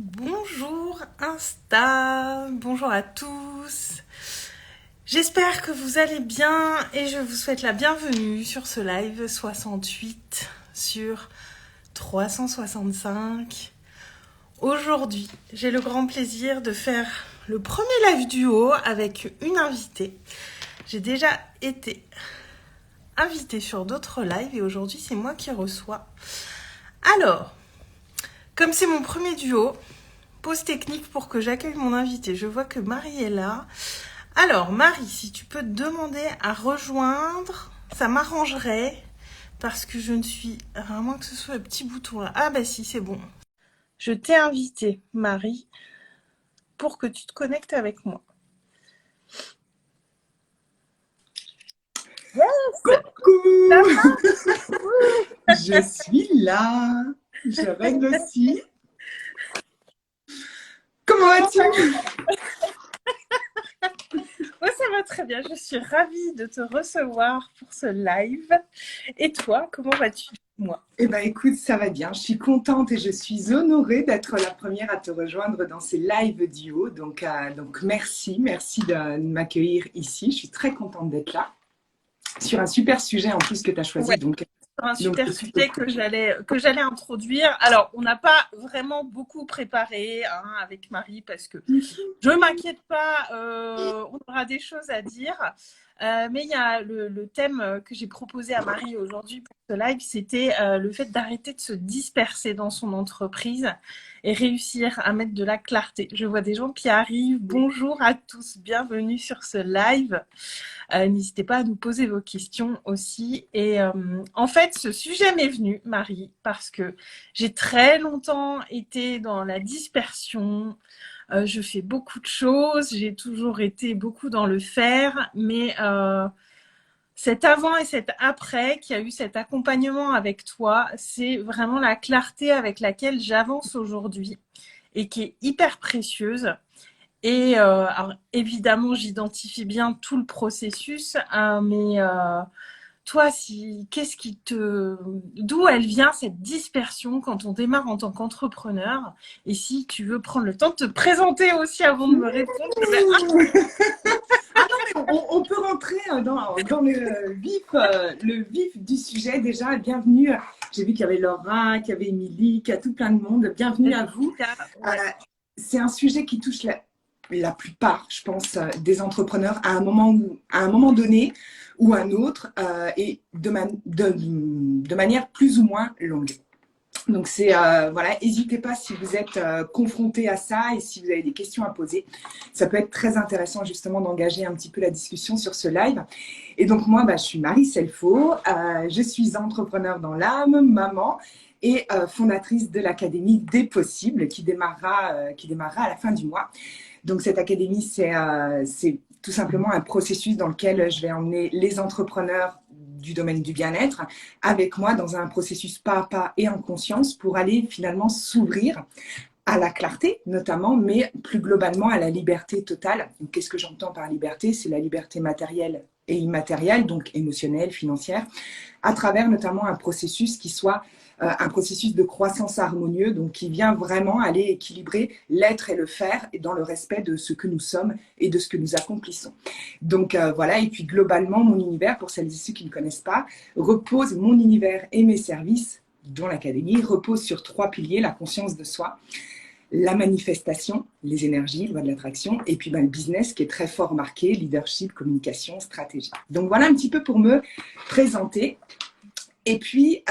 Bonjour Insta, bonjour à tous. J'espère que vous allez bien et je vous souhaite la bienvenue sur ce live 68 sur 365. Aujourd'hui, j'ai le grand plaisir de faire le premier live duo avec une invitée. J'ai déjà été invitée sur d'autres lives et aujourd'hui c'est moi qui reçois. Alors, comme c'est mon premier duo, pause technique pour que j'accueille mon invité. Je vois que Marie est là. Alors, Marie, si tu peux te demander à rejoindre, ça m'arrangerait parce que je ne suis... à moins que ce soit le petit bouton là. Ah bah si, c'est bon. Je t'ai invité, Marie, pour que tu te connectes avec moi. Yes. Coucou. Je suis là. Je règle aussi. Comment vas-tu? Moi, ça va très bien. Je suis ravie de te recevoir pour ce live. Et toi, comment vas-tu, moi? Eh bien, écoute, ça va bien. Je suis contente et je suis honorée d'être la première à te rejoindre dans ces lives duo. Donc merci de m'accueillir ici. Je suis très contente d'être là sur un super sujet en plus que tu as choisi. Ouais. Un super sujet que j'allais introduire. Alors, on n'a pas vraiment beaucoup préparé avec Marie parce que je m'inquiète pas, on aura des choses à dire. Mais il y a le thème que j'ai proposé à Marie aujourd'hui pour ce live, c'était le fait d'arrêter de se disperser dans son entreprise et réussir à mettre de la clarté. Je vois des gens qui arrivent. Bonjour à tous, bienvenue sur ce live. N'hésitez pas à nous poser vos questions aussi. Et en fait, ce sujet m'est venu, Marie, parce que j'ai très longtemps été dans la dispersion. Je fais beaucoup de choses, j'ai toujours été beaucoup dans le faire, mais cet avant et cet après qui a eu cet accompagnement avec toi, c'est vraiment la clarté avec laquelle j'avance aujourd'hui et qui est hyper précieuse. Et alors, évidemment, j'identifie bien tout le processus, mais toi, qu'est-ce qui d'où elle vient cette dispersion quand on démarre en tant qu'entrepreneur? Et si tu veux prendre le temps de te présenter aussi avant de me répondre, On peut rentrer dans le vif du sujet déjà. Bienvenue. J'ai vu qu'il y avait Laura, qu'il y avait Émilie, qu'il y a tout plein de monde. Bienvenue à vous. Ouais. C'est un sujet qui touche la plupart, je pense, des entrepreneurs à un moment donné ou à un autre et de manière plus ou moins longue. Donc voilà, n'hésitez pas si vous êtes confrontés à ça et si vous avez des questions à poser. Ça peut être très intéressant justement d'engager un petit peu la discussion sur ce live. Et donc moi, je suis Marie Selfo, je suis entrepreneur dans l'âme, maman et fondatrice de l'Académie des Possibles qui démarrera à la fin du mois. Donc cette académie, c'est tout simplement un processus dans lequel je vais emmener les entrepreneurs du domaine du bien-être avec moi dans un processus pas à pas et en conscience pour aller finalement s'ouvrir à la clarté notamment, mais plus globalement à la liberté totale. Qu'est-ce que j'entends par liberté? C'est la liberté matérielle et immatérielle, donc émotionnelle, financière, à travers notamment un processus qui soit un processus de croissance harmonieux, donc qui vient vraiment aller équilibrer l'être et le faire et dans le respect de ce que nous sommes et de ce que nous accomplissons. Donc voilà, et puis globalement, mon univers, pour celles et ceux qui ne connaissent pas, mon univers et mes services, dont l'académie, reposent sur 3 piliers: la conscience de soi, la manifestation, les énergies, loi de l'attraction, et puis le business qui est très fort marqué, leadership, communication, stratégie. Donc voilà un petit peu pour me présenter. Et puis,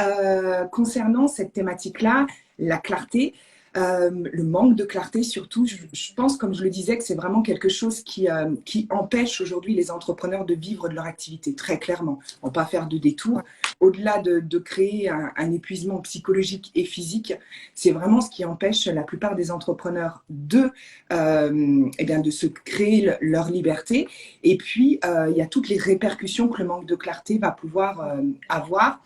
concernant cette thématique-là, la clarté, le manque de clarté surtout, je pense, comme je le disais, que c'est vraiment quelque chose qui empêche aujourd'hui les entrepreneurs de vivre de leur activité, très clairement. On ne va pas faire de détour. Au-delà de créer un épuisement psychologique et physique, c'est vraiment ce qui empêche la plupart des entrepreneurs de se créer leur liberté. Et puis, il y a toutes les répercussions que le manque de clarté va pouvoir avoir.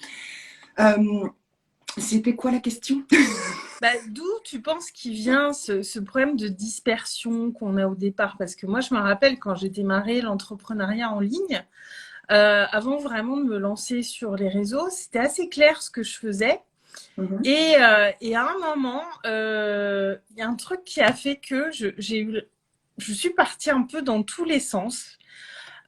C'était quoi la question? D'où tu penses qu'il vient ce problème de dispersion qu'on a au départ? Parce que moi, je me rappelle quand j'ai démarré l'entrepreneuriat en ligne, avant vraiment de me lancer sur les réseaux, c'était assez clair ce que je faisais. Mhm. Et à un moment, il y a un truc qui a fait que je suis partie un peu dans tous les sens.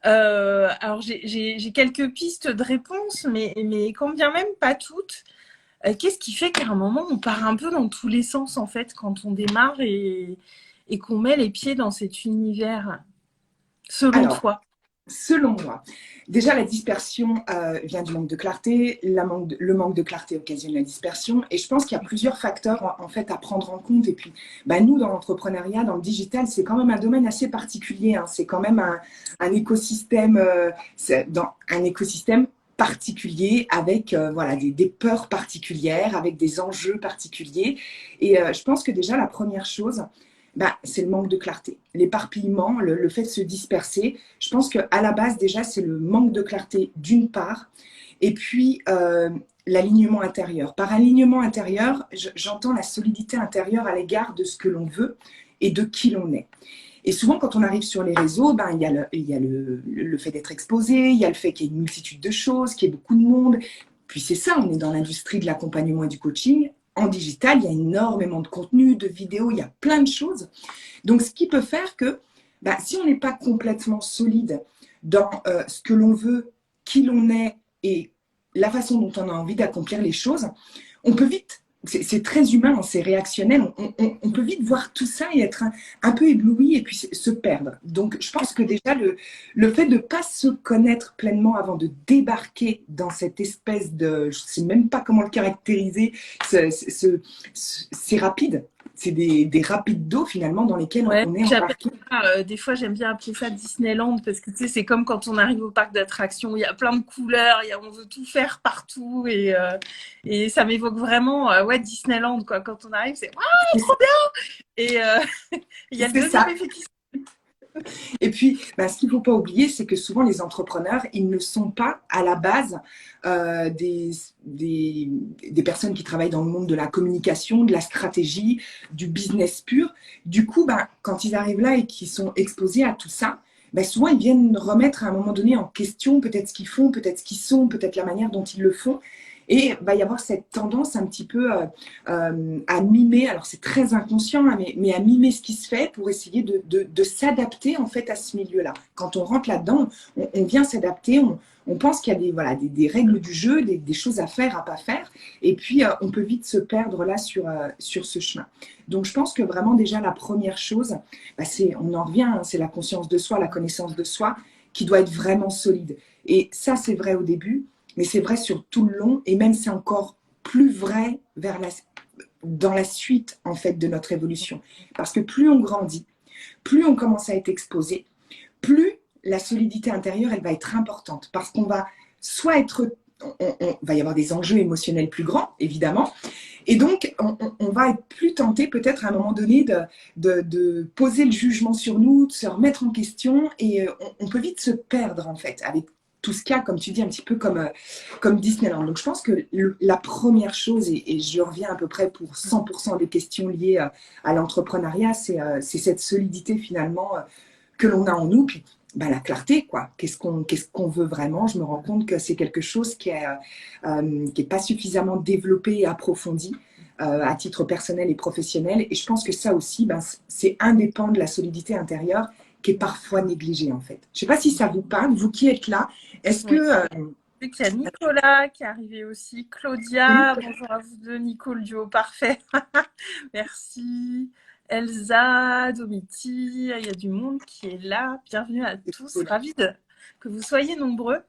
Alors, j'ai quelques pistes de réponse, mais quand bien même pas toutes. Qu'est-ce qui fait qu'à un moment, on part un peu dans tous les sens, en fait, quand on démarre et qu'on met les pieds dans cet univers, selon Alors, toi? selon moi, déjà la dispersion vient du manque de clarté, le manque de clarté occasionne la dispersion, et je pense qu'il y a plusieurs facteurs en fait à prendre en compte. Et puis, bah, nous dans l'entrepreneuriat, dans le digital, c'est quand même un domaine assez particulier, hein. C'est quand même un écosystème, dans un écosystème particulier avec voilà des peurs particulières, avec des enjeux particuliers. Et je pense que déjà la première chose, bah, c'est le manque de clarté, l'éparpillement, le fait de se disperser. Je pense qu'à la base, déjà, c'est le manque de clarté d'une part, et puis l'alignement intérieur. Par alignement intérieur, j'entends la solidité intérieure à l'égard de ce que l'on veut et de qui l'on est. Et souvent, quand on arrive sur les réseaux, ben, il y a le fait d'être exposé, il y a le fait qu'il y ait une multitude de choses, qu'il y ait beaucoup de monde. Puis c'est ça, on est dans l'industrie de l'accompagnement et du coaching. En digital, il y a énormément de contenu, de vidéos, il y a plein de choses. Donc, ce qui peut faire que bah, si on n'est pas complètement solide dans ce que l'on veut, qui l'on est et la façon dont on a envie d'accomplir les choses, on peut vite, c'est très humain, c'est réactionnel, on peut vite voir tout ça et être un peu ébloui et puis se perdre. Donc, je pense que déjà, le fait de ne pas se connaître pleinement avant de débarquer dans cette espèce de, je ne sais même pas comment le caractériser, c'est rapide. C'est des rapides d'eau finalement dans lesquels Ouais, on est j'appelle embarqué. ça, des fois j'aime bien appeler ça Disneyland parce que tu sais, c'est comme quand on arrive au parc d'attractions, il y a plein de couleurs, on veut tout faire partout et ça m'évoque vraiment ouais, Disneyland quoi. Quand on arrive, c'est waouh, trop bien! Et il y a le C'est deuxième ça. effet qui Et puis, ben, ce qu'il ne faut pas oublier, c'est que souvent les entrepreneurs, ils ne sont pas à la base euh, des, des, des personnes qui travaillent dans le monde de la communication, de la stratégie, du business pur. Du coup, ben, quand ils arrivent là et qu'ils sont exposés à tout ça, ben, souvent ils viennent remettre à un moment donné en question peut-être ce qu'ils font, peut-être ce qu'ils sont, peut-être la manière dont ils le font. Et il va y avoir cette tendance un petit peu à mimer, alors c'est très inconscient, hein, mais à mimer ce qui se fait pour essayer de s'adapter en fait à ce milieu-là. Quand on rentre là-dedans, on vient s'adapter, on pense qu'il y a voilà, des règles du jeu, des choses à faire, à pas faire, et puis on peut vite se perdre là sur ce chemin. Donc je pense que vraiment déjà la première chose, bah, on en revient, hein, c'est la conscience de soi, la connaissance de soi qui doit être vraiment solide. Et ça c'est vrai au début, mais c'est vrai sur tout le long, et même c'est encore plus vrai dans la suite en fait de notre évolution. Parce que plus on grandit, plus on commence à être exposé, plus la solidité intérieure elle va être importante. Parce qu'on va soit être, on va y avoir des enjeux émotionnels plus grands, évidemment, et donc on va être plus tenté peut-être à un moment donné de poser le jugement sur nous, de se remettre en question, et on peut vite se perdre en fait avec tout ce qu'il y a, comme tu dis, un petit peu comme Disneyland. Donc je pense que la première chose, et je reviens à peu près pour 100% des questions liées à l'entrepreneuriat, c'est cette solidité finalement que l'on a en nous, puis bah, la clarté, quoi. Qu'est-ce qu'on veut vraiment? Je me rends compte que c'est quelque chose qui est pas suffisamment développé et approfondi à titre personnel et professionnel. Et je pense que ça aussi, ben, c'est un des pans de la solidité intérieure qui est parfois négligé en fait. Je ne sais pas si ça vous parle, vous qui êtes là. Est-ce que oui. Vu qu'il y a Nicolas qui est arrivé aussi, oui, Claudia, bonjour à vous deux, Nico, le duo parfait. Merci. Elsa, Domiti, il y a du monde qui est là. Bienvenue à tous, ravi que vous soyez nombreux.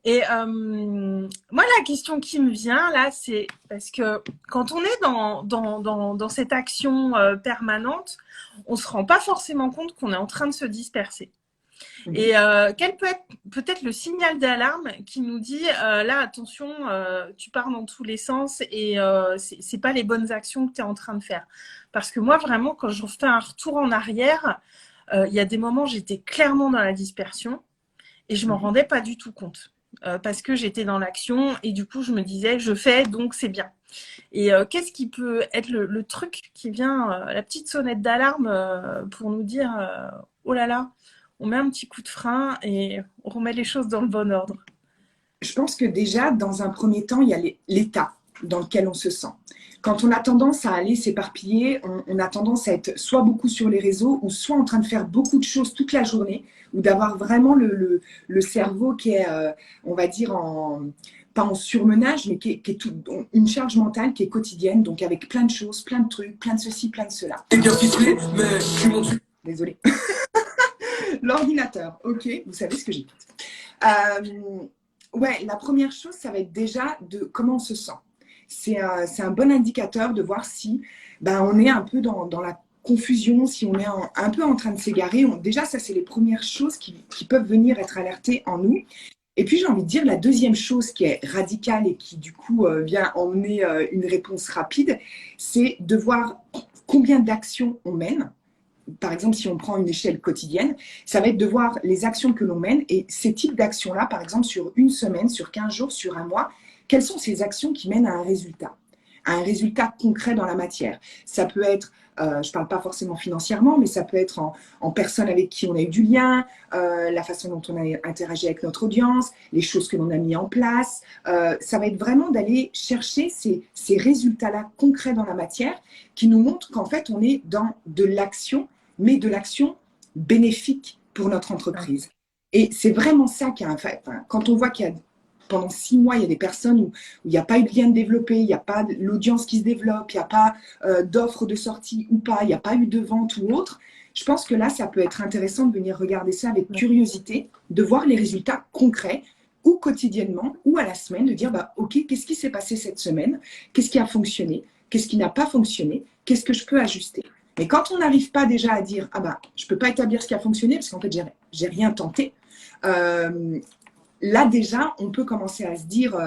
Et moi, la question qui me vient là, c'est parce que quand on est dans cette action permanente, on ne se rend pas forcément compte qu'on est en train de se disperser. Et quel peut être peut-être le signal d'alarme qui nous dit là, attention, tu pars dans tous les sens et c'est pas les bonnes actions que tu es en train de faire. Parce que moi, vraiment, quand je fais un retour en arrière, il y a des moments, j'étais clairement dans la dispersion et je m'en rendais pas du tout compte. Parce que j'étais dans l'action et du coup je me disais je fais donc c'est bien. Et qu'est-ce qui peut être le truc qui vient, la petite sonnette d'alarme pour nous dire oh là là, on met un petit coup de frein et on remet les choses dans le bon ordre. je pense que déjà, dans un premier temps, il y a l'état. dans lequel on se sent. Quand on a tendance à aller s'éparpiller, on a tendance à être soit beaucoup sur les réseaux ou soit en train de faire beaucoup de choses toute la journée ou d'avoir vraiment le cerveau qui est, on va dire, pas en surmenage, mais qui est une charge mentale qui est quotidienne, donc avec plein de choses, plein de trucs, plein de ceci, plein de cela. Et bien ficelé, mais je suis mon... Désolée. L'ordinateur, ok, vous savez ce que j'écoute. Ouais, la première chose, ça va être déjà de comment on se sent. C'est un bon indicateur de voir si on est un peu dans la confusion, si on est un peu en train de s'égarer. Déjà, ça, c'est les premières choses qui peuvent venir être alertées en nous. Et puis, j'ai envie de dire, la deuxième chose qui est radicale et qui, du coup, vient emmener une réponse rapide, c'est de voir combien d'actions on mène. Par exemple, si on prend une échelle quotidienne, ça va être de voir les actions que l'on mène et ces types d'actions-là, par exemple, sur une semaine, sur 15 jours, sur un mois, quelles sont ces actions qui mènent à un résultat concret dans la matière. Ça peut être, je ne parle pas forcément financièrement, mais ça peut être en personnes avec qui on a eu du lien, la façon dont on a interagi avec notre audience, les choses que l'on a mis en place. Ça va être vraiment d'aller chercher ces résultats-là concrets dans la matière qui nous montrent qu'en fait, on est dans de l'action, mais de l'action bénéfique pour notre entreprise. Et c'est vraiment ça qui a un fait. Enfin, quand on voit qu'il y a pendant 6 mois, il y a des personnes où il n'y a pas eu de lien développé, il n'y a pas l'audience qui se développe, il n'y a pas d'offre de sortie ou pas, il n'y a pas eu de vente ou autre. Je pense que là, ça peut être intéressant de venir regarder ça avec curiosité, de voir les résultats concrets, ou quotidiennement, ou à la semaine, de dire, ok, qu'est-ce qui s'est passé cette semaine? Qu'est-ce qui a fonctionné? Qu'est-ce qui n'a pas fonctionné? Qu'est-ce que je peux ajuster? Mais quand on n'arrive pas déjà à dire, je ne peux pas établir ce qui a fonctionné parce qu'en fait, j'ai rien tenté, là, déjà, on peut commencer à se dire,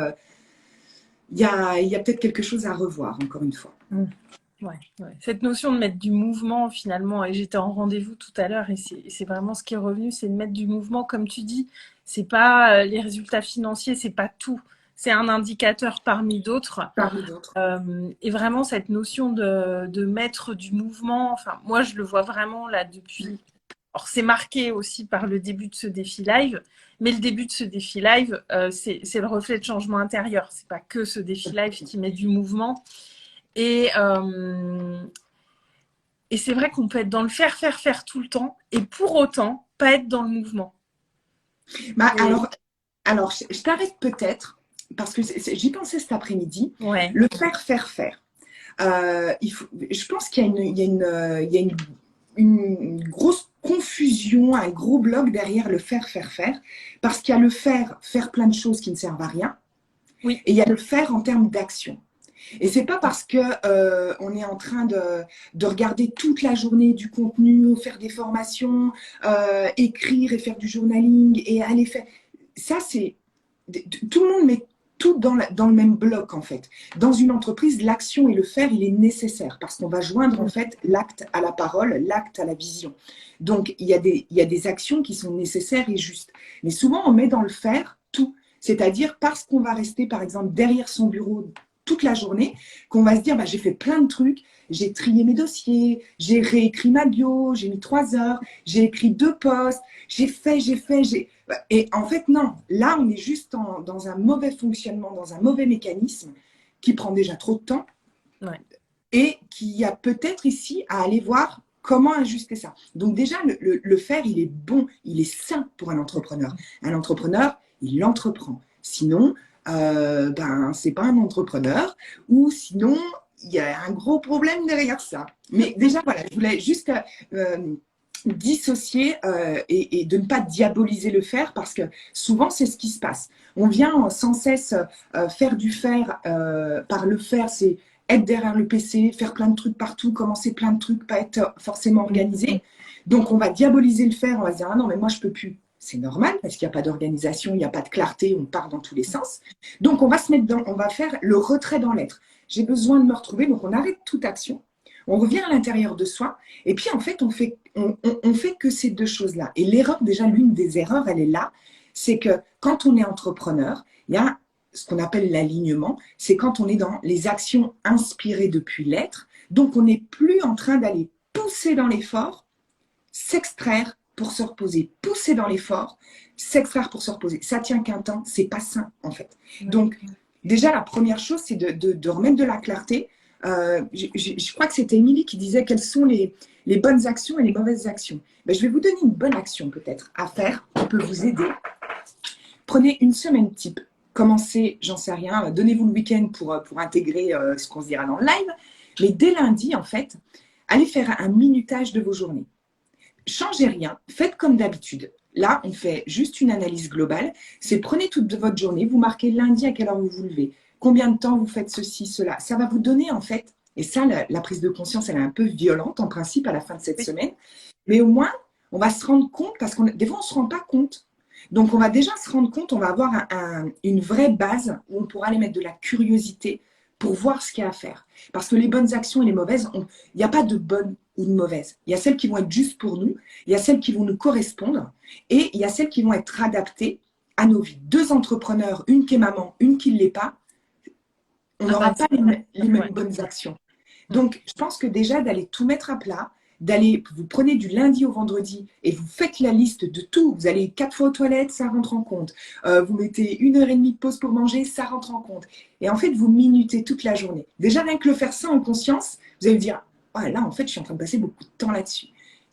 il y a peut-être quelque chose à revoir, encore une fois. Ouais. Cette notion de mettre du mouvement, finalement, et j'étais en rendez-vous tout à l'heure, et c'est vraiment ce qui est revenu, c'est de mettre du mouvement, comme tu dis, c'est pas les résultats financiers, c'est pas tout. C'est un indicateur parmi d'autres. Et vraiment, cette notion de mettre du mouvement, enfin, moi, je le vois vraiment là depuis... Alors, c'est marqué aussi par le début de ce défi live, mais le début de ce défi live, c'est le reflet de changement intérieur. C'est pas que ce défi live qui met du mouvement. Et c'est vrai qu'on peut être dans le faire tout le temps, et pour autant, pas être dans le mouvement. Alors, je t'arrête peut-être, parce que j'y pensais cet après-midi. Ouais. Le faire. Je pense qu'il y a une grosse confusion, un gros bloc derrière le faire, parce qu'il y a le faire plein de choses qui ne servent à rien, et il y a le faire en termes d'action. Et c'est pas parce que on est en train de regarder toute la journée du contenu, faire des formations, écrire et faire du journaling et aller faire. Ça, c'est tout le monde met tout dans le même bloc en fait. Dans une entreprise, l'action et le faire, il est nécessaire parce qu'on va joindre en fait l'acte à la parole, l'acte à la vision. Donc il y a des actions qui sont nécessaires et justes. Mais souvent on met dans le faire tout. C'est-à-dire parce qu'on va rester par exemple derrière son bureau toute la journée, qu'on va se dire j'ai fait plein de trucs, j'ai trié mes dossiers, j'ai réécrit ma bio, j'ai mis 3 heures, j'ai écrit 2 posts, j'ai fait. Et en fait, non, là, on est juste dans un mauvais fonctionnement, dans un mauvais mécanisme qui prend déjà trop de temps et qui a peut-être ici à aller voir comment ajuster ça. Donc déjà, le faire, il est bon, il est sain pour un entrepreneur. Un entrepreneur, il entreprend. Sinon, c'est pas un entrepreneur ou sinon, il y a un gros problème derrière ça. Mais déjà, voilà, je voulais juste dissocier et de ne pas diaboliser le faire parce que souvent, c'est ce qui se passe. On vient sans cesse faire du faire par le faire, c'est être derrière le PC, faire plein de trucs partout, commencer plein de trucs, pas être forcément organisé. Donc, on va diaboliser le faire, on va se dire « Ah non, mais moi, je peux plus ». C'est normal parce qu'il n'y a pas d'organisation, il n'y a pas de clarté, on part dans tous les sens. Donc, on va se mettre on va faire le retrait dans l'être. J'ai besoin de me retrouver, donc on arrête toute action. On revient à l'intérieur de soi et puis en fait, on fait que ces deux choses-là. Et l'erreur, déjà, l'une des erreurs, elle est là, c'est que quand on est entrepreneur, il y a ce qu'on appelle l'alignement, c'est quand on est dans les actions inspirées depuis l'être. Donc, on n'est plus en train d'aller pousser dans l'effort, s'extraire pour se reposer, pousser dans l'effort, s'extraire pour se reposer. Ça tient qu'un temps, c'est pas sain en fait. Donc, déjà, la première chose, c'est de remettre de la clarté. Je crois que c'était Émilie qui disait quelles sont les bonnes actions et les mauvaises actions. Ben, je vais vous donner une bonne action peut-être à faire qui peut vous aider. Prenez une semaine type. Commencez, j'en sais rien, donnez-vous le week-end pour intégrer ce qu'on se dira dans le live. Mais dès lundi, en fait, allez faire un minutage de vos journées. Changez rien, faites comme d'habitude. Là, on fait juste une analyse globale. C'est prenez toute votre journée, vous marquez lundi à quelle heure vous vous levez, combien de temps vous faites ceci, cela. Ça va vous donner en fait, et ça, la prise de conscience, elle est un peu violente en principe à la fin de cette semaine, mais au moins, on va se rendre compte, parce que des fois, on ne se rend pas compte. Donc, on va déjà se rendre compte, on va avoir une vraie base où on pourra aller mettre de la curiosité pour voir ce qu'il y a à faire. Parce que les bonnes actions et les mauvaises, il n'y a pas de bonnes ou de mauvaises. Il y a celles qui vont être justes pour nous, il y a celles qui vont nous correspondre et il y a celles qui vont être adaptées à nos vies. 2 entrepreneurs, une qui est maman, une qui ne l'est pas, on n'aura pas les mêmes bonnes actions. Donc, je pense que déjà d'aller tout mettre à plat, vous prenez du lundi au vendredi et vous faites la liste de tout. Vous allez 4 fois aux toilettes, ça rentre en compte. Vous mettez 1h30 de pause pour manger, ça rentre en compte. Et en fait, vous minutez toute la journée. Déjà, rien que le faire ça en conscience, vous allez vous dire, oh, là, en fait, je suis en train de passer beaucoup de temps là-dessus.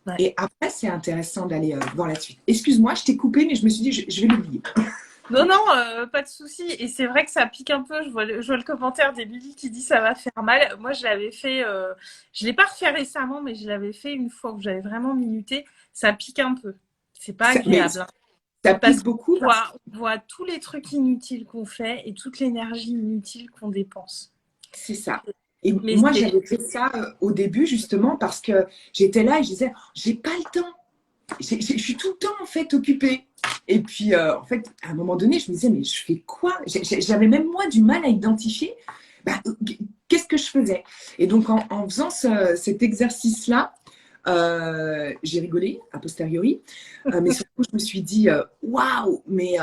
Ouais. Et après, c'est intéressant d'aller voir la suite. Excuse-moi, je t'ai coupé, mais je me suis dit, je vais l'oublier. Non, non, pas de souci. Et c'est vrai que ça pique un peu. Je vois le commentaire d'Emilie qui dit ça va faire mal. Moi, je l'avais fait, je ne l'ai pas refait récemment, mais je l'avais fait une fois où j'avais vraiment minuté. Ça pique un peu. C'est pas agréable. Hein. Ça pique beaucoup. On voit tous les trucs inutiles qu'on fait et toute l'énergie inutile qu'on dépense. C'est ça. Et moi, j'avais fait ça au début, justement, parce que j'étais là et je disais, j'ai pas le temps. Je suis tout le temps, en fait, occupée. Et puis, en fait, à un moment donné, je me disais, mais je fais quoi? J'avais même moi du mal à identifier qu'est-ce que je faisais. Et donc, en faisant cet exercice-là, j'ai rigolé a posteriori, mais surtout, je me suis dit, waouh, mais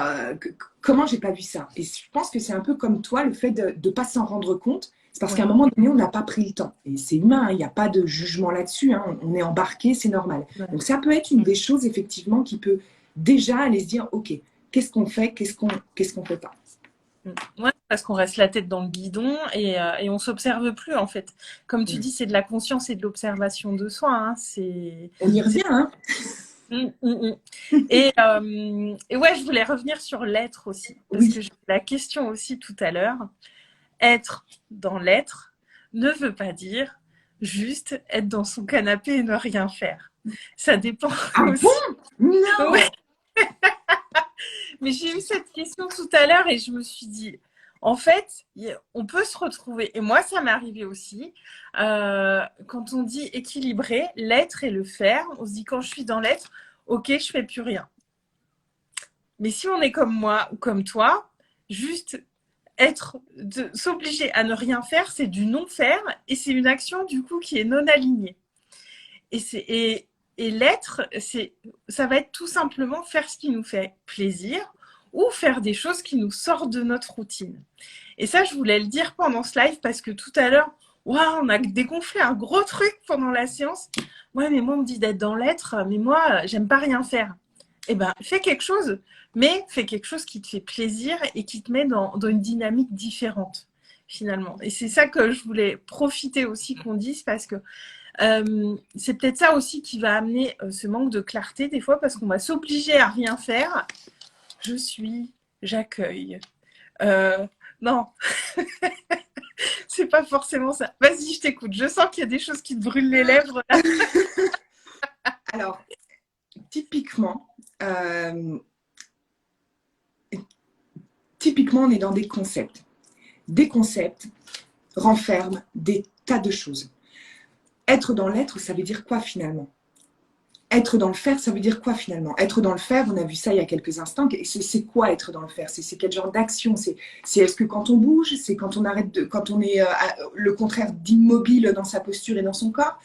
comment j'ai pas vu ça? Et je pense que c'est un peu comme toi, le fait de ne pas s'en rendre compte. C'est parce qu'à un moment donné, on n'a pas pris le temps. Et c'est humain, il n'y a pas de jugement là-dessus. Hein. On est embarqué, c'est normal. Donc, ça peut être une des choses, effectivement, qui peut déjà aller se dire, OK, qu'est-ce qu'on fait, qu'est-ce qu'on fait pas. Ouais, parce qu'on reste la tête dans le guidon et on ne s'observe plus, en fait. Comme tu dis, c'est de la conscience et de l'observation de soi. Hein. On y revient, hein. Et ouais, je voulais revenir sur l'être aussi. Parce que j'ai eu la question aussi tout à l'heure. Être dans l'être ne veut pas dire juste être dans son canapé et ne rien faire. Ça dépend aussi. Bon non. Ouais. Mais j'ai eu cette question tout à l'heure et je me suis dit, en fait, on peut se retrouver, et moi ça m'est arrivé aussi, quand on dit équilibrer l'être et le faire, on se dit quand je suis dans l'être, ok, je fais plus rien. Mais si on est comme moi ou comme toi, juste s'obliger à ne rien faire, c'est du non-faire et c'est une action du coup qui est non alignée. Et l'être, ça va être tout simplement faire ce qui nous fait plaisir ou faire des choses qui nous sortent de notre routine. Et ça, je voulais le dire pendant ce live parce que tout à l'heure, on a dégonflé un gros truc pendant la séance. Ouais, mais moi, on me dit d'être dans l'être, mais moi, j'aime pas rien faire. Eh ben, fais quelque chose, mais fais quelque chose qui te fait plaisir et qui te met dans une dynamique différente, finalement. Et c'est ça que je voulais profiter aussi qu'on dise parce que c'est peut-être ça aussi qui va amener ce manque de clarté des fois parce qu'on va s'obliger à rien faire. Je suis, j'accueille. Non, c'est pas forcément ça. Vas-y, je t'écoute. Je sens qu'il y a des choses qui te brûlent les lèvres. Là. Alors, typiquement, on est dans des concepts. Des concepts renferment des tas de choses. Être dans l'être, ça veut dire quoi finalement? Être dans le faire, ça veut dire quoi finalement? Être dans le faire, on a vu ça il y a quelques instants. C'est quoi être dans le faire? C'est quel genre d'action? C'est est-ce que quand on bouge? C'est quand on quand on est le contraire d'immobile dans sa posture et dans son corps?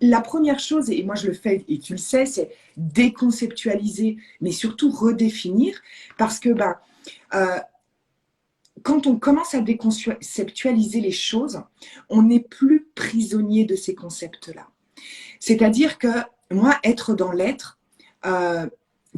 La première chose, et moi je le fais et tu le sais, c'est déconceptualiser, mais surtout redéfinir, parce que quand on commence à déconceptualiser les choses, on n'est plus prisonnier de ces concepts-là. C'est-à-dire que moi, être dans l'être,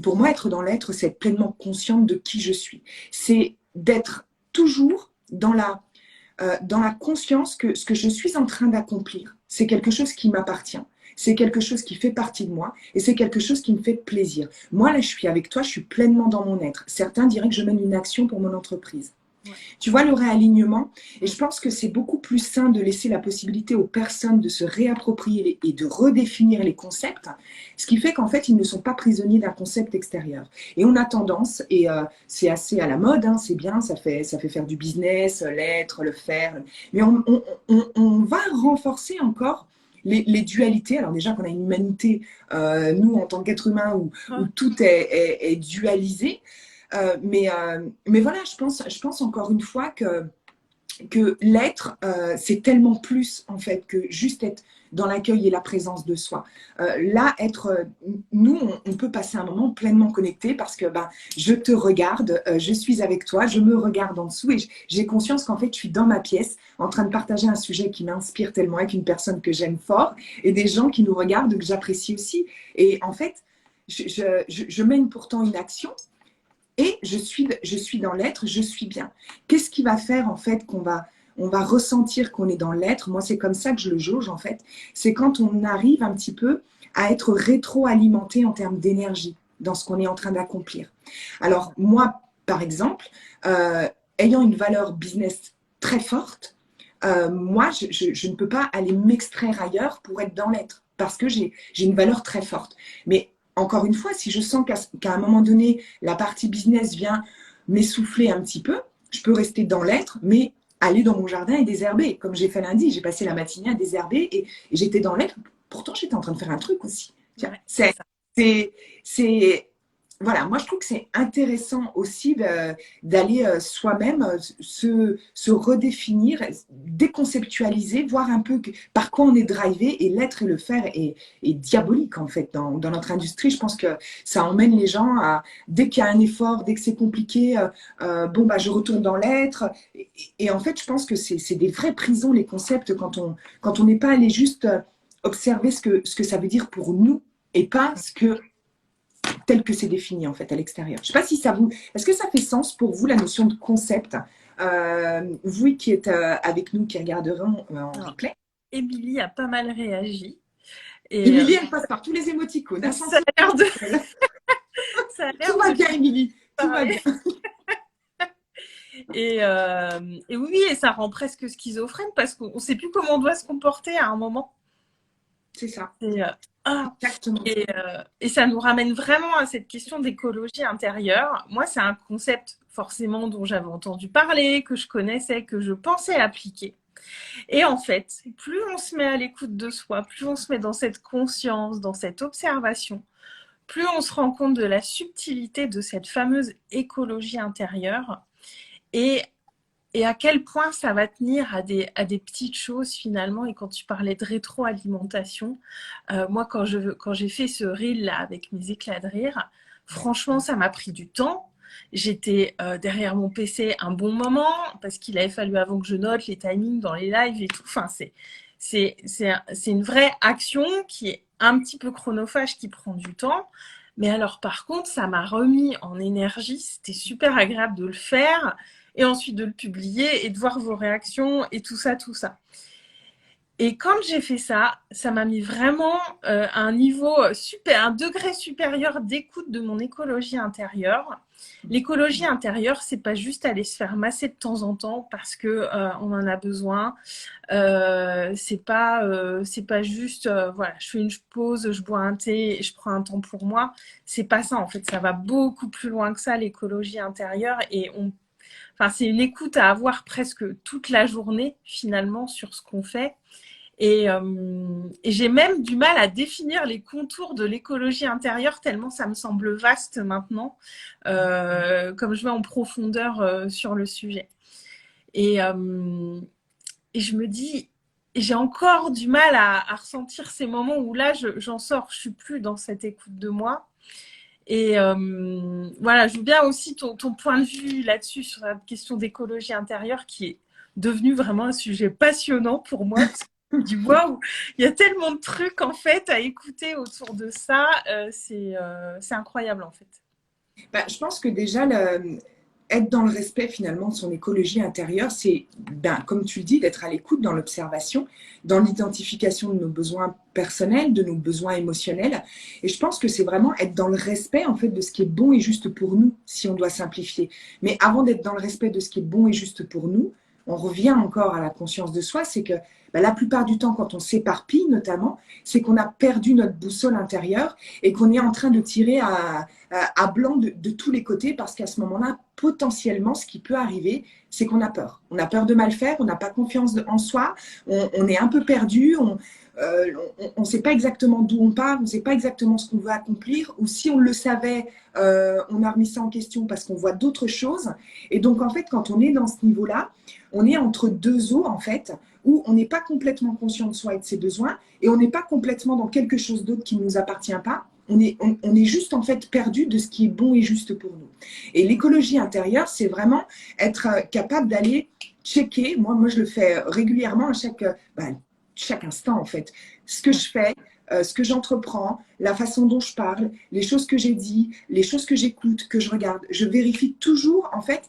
pour moi, être dans l'être, c'est être pleinement consciente de qui je suis. C'est d'être toujours dans la conscience que ce que je suis en train d'accomplir, c'est quelque chose qui m'appartient. C'est quelque chose qui fait partie de moi et c'est quelque chose qui me fait plaisir. Moi, là, je suis avec toi, je suis pleinement dans mon être. Certains diraient que je mène une action pour mon entreprise. Ouais. Tu vois le réalignement? Et je pense que c'est beaucoup plus sain de laisser la possibilité aux personnes de se réapproprier et de redéfinir les concepts, ce qui fait qu'en fait, ils ne sont pas prisonniers d'un concept extérieur. Et on a tendance, et c'est assez à la mode, hein, c'est bien, ça fait faire du business, l'être, le faire, mais on va renforcer encore les dualités. Alors déjà qu'on a une humanité, nous en tant qu'êtres humains, où tout est dualisé. Mais voilà, je pense encore une fois que l'être, c'est tellement plus en fait que juste être dans l'accueil et la présence de soi. Là, nous, on peut passer un moment pleinement connecté parce que je te regarde, je suis avec toi, je me regarde en dessous et j'ai conscience qu'en fait, je suis dans ma pièce en train de partager un sujet qui m'inspire tellement avec une personne que j'aime fort et des gens qui nous regardent, que j'apprécie aussi. Et en fait, je mène pourtant une action. Et je suis dans l'être, je suis bien. Qu'est-ce qui va faire en fait on va ressentir qu'on est dans l'être? Moi, c'est comme ça que je le jauge en fait. C'est quand on arrive un petit peu à être rétroalimenté en termes d'énergie dans ce qu'on est en train d'accomplir. Alors moi, par exemple, ayant une valeur business très forte, moi, je ne peux pas aller m'extraire ailleurs pour être dans l'être parce que j'ai une valeur très forte. Mais encore une fois, si je sens qu'à un moment donné, la partie business vient m'essouffler un petit peu, je peux rester dans l'être, mais aller dans mon jardin et désherber. Comme j'ai fait lundi, j'ai passé la matinée à désherber et j'étais dans l'être. Pourtant, j'étais en train de faire un truc aussi. Ouais, voilà, moi je trouve que c'est intéressant aussi d'aller soi-même se redéfinir, déconceptualiser, voir un peu par quoi on est drivé et l'être et le faire est diabolique en fait dans notre industrie. Je pense que ça emmène les gens à, dès qu'il y a un effort, dès que c'est compliqué, je retourne dans l'être et en fait je pense que c'est des vraies prisons les concepts quand on n'est pas allé juste observer ce que ça veut dire pour nous et pas tel que c'est défini en fait à l'extérieur. Je ne sais pas si est-ce que ça fait sens pour vous la notion de concept, vous qui êtes avec nous, qui regarderont en replay. Émilie a pas mal réagi. Émilie, elle passe par tous les émoticônes. Ça a l'air de... Tout va bien, Émilie. Tout va bien. Et oui, et ça rend presque schizophrène parce qu'on ne sait plus comment on doit se comporter à un moment. C'est ça. Exactement. Et ça nous ramène vraiment à cette question d'écologie intérieure. Moi, c'est un concept forcément dont j'avais entendu parler, que je connaissais, que je pensais appliquer. Et en fait, plus on se met à l'écoute de soi, plus on se met dans cette conscience, dans cette observation, plus on se rend compte de la subtilité de cette fameuse écologie intérieure et à quel point ça va tenir à des petites choses finalement. Et quand tu parlais de rétroalimentation, moi quand j'ai fait ce reel là avec mes éclats de rire, franchement ça m'a pris du temps. J'étais derrière mon PC un bon moment parce qu'il avait fallu avant que je note les timings dans les lives et tout. Enfin, c'est une vraie action qui est un petit peu chronophage, qui prend du temps. Mais alors par contre, ça m'a remis en énergie. C'était super agréable de le faire. Et ensuite de le publier et de voir vos réactions et tout ça, tout ça. Et quand j'ai fait ça, ça m'a mis vraiment un niveau un degré supérieur d'écoute de mon écologie intérieure. L'écologie intérieure, c'est pas juste aller se faire masser de temps en temps parce que on en a besoin. C'est pas juste voilà, je fais une pause, je bois un thé et je prends un temps pour moi. C'est pas ça en fait. Ça va beaucoup plus loin que ça, l'écologie intérieure, et c'est une écoute à avoir presque toute la journée, finalement, sur ce qu'on fait. Et j'ai même du mal à définir les contours de l'écologie intérieure, tellement ça me semble vaste maintenant, comme je vais en profondeur sur le sujet. Et je me dis, j'ai encore du mal à ressentir ces moments où là, j'en sors, je suis plus dans cette écoute de moi. Et voilà, je veux bien aussi ton point de vue là-dessus, sur la question d'écologie intérieure, qui est devenu vraiment un sujet passionnant pour moi. Je me dis, waouh, il y a tellement de trucs en fait à écouter autour de ça. C'est incroyable en fait. Je pense que déjà, être dans le respect finalement de son écologie intérieure, c'est, ben, comme tu le dis, d'être à l'écoute dans l'observation, dans l'identification de nos besoins personnels, de nos besoins émotionnels. Et je pense que c'est vraiment être dans le respect en fait de ce qui est bon et juste pour nous, si on doit simplifier. Mais avant d'être dans le respect de ce qui est bon et juste pour nous, on revient encore à la conscience de soi, c'est que ben, la plupart du temps, quand on s'éparpille notamment, c'est qu'on a perdu notre boussole intérieure et qu'on est en train de tirer à blanc de tous les côtés parce qu'à ce moment-là, potentiellement, ce qui peut arriver, c'est qu'on a peur. On a peur de mal faire, on n'a pas confiance en soi, on est un peu perdu, on ne sait pas exactement d'où on part, on ne sait pas exactement ce qu'on veut accomplir, ou si on le savait, on a remis ça en question parce qu'on voit d'autres choses. Et donc, en fait, quand on est dans ce niveau-là, on est entre deux eaux, en fait, où on n'est pas complètement conscient de soi et de ses besoins, et on n'est pas complètement dans quelque chose d'autre qui ne nous appartient pas. On est juste en fait perdu de ce qui est bon et juste pour nous. Et l'écologie intérieure, c'est vraiment être capable d'aller checker. Moi, je le fais régulièrement à chaque instant en fait. Ce que je fais, ce que j'entreprends, la façon dont je parle, les choses que j'ai dit, les choses que j'écoute, que je regarde. Je vérifie toujours en fait